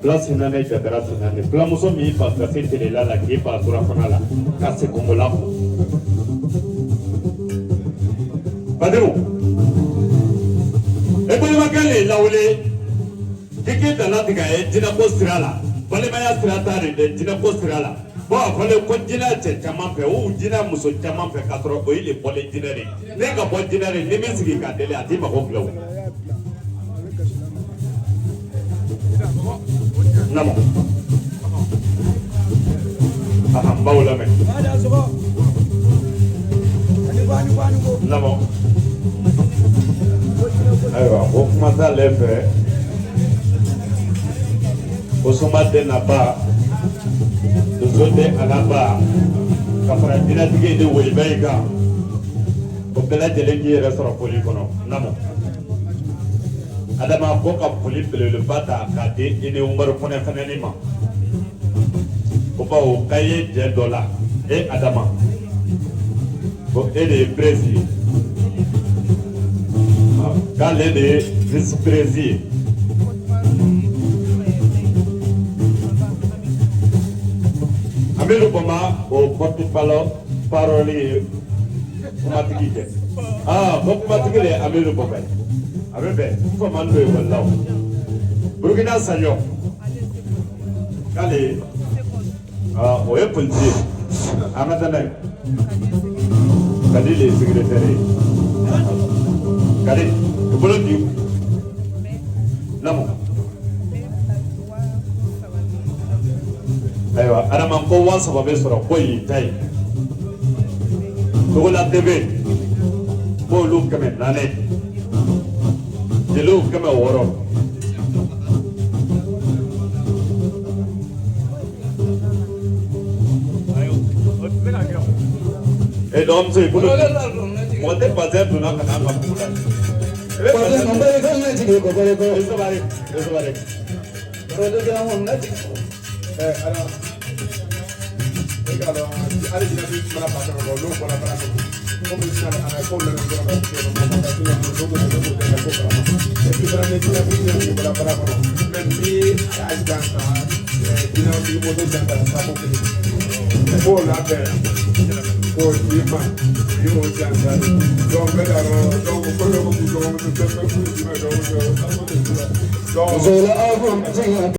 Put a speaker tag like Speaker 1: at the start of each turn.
Speaker 1: Place nane jatara nane plamuso mi pasta sentele la ki pa sura fanala kase komola Badru e ko makale lawle dike dala diga e dina postrala bale maya strata de dina postrala bo akole ko dina che chama pe o dina muso chama pe katro ko ile bole dina re ne ka bo dina re ne mesigi ka dele ati ma ko glaw namo aha bawo la me namo ayiwa o kuma t'ale fɛ o soma tɛ na ba doso tɛ a la ba ka fara jinɛtigi ni woyiba in kan o bɛɛ lajɛlen k'i yɛrɛ sɔrɔ foli kɔnɔ namo adama ko ka foli belebeleba ta k'a di i ni umaru fɛnɛ ma ko bawo k'a ye jɛ dɔ la e adama ko e de ye perezi ye k'ale de ye visi perezi ye Amiru Bama o porte parole ye kumatigi kɛ ko kumatigi de ye Amiru Bama ye a bɛ bɛn fɔman dɔ ye walaw Burukina Saɲɔ k'ale o ye polisi ye an ka taa n'a ye Kadi le ye secrétaire ye Kadi i bolo di Namo ayiwa adama ko 3 bɛ sɔrɔ ko y'i ta ye Togola TV k'olu 400 jeliw 600 e dɔgɔmuso i bolo mɔgɔ tɛ bazɛn donna ka n'a ka bugu la i bɛ bazɛn donna i sabari hali jinɛ bɛ mana ba sɔrɔ olu bɔra bara kɔnɔ komi sisan a ko la ko la ko bɔra bara kɔnɔ mɛ ni a jan ta jinɛ bi moto jan ta sako kelen b'o labɛn k'o di ma i m'o jan ta donc bɛ ka donc ko bɛ ko k'u dɔgɔmuso bɛɛ bɛ k'u di ma donc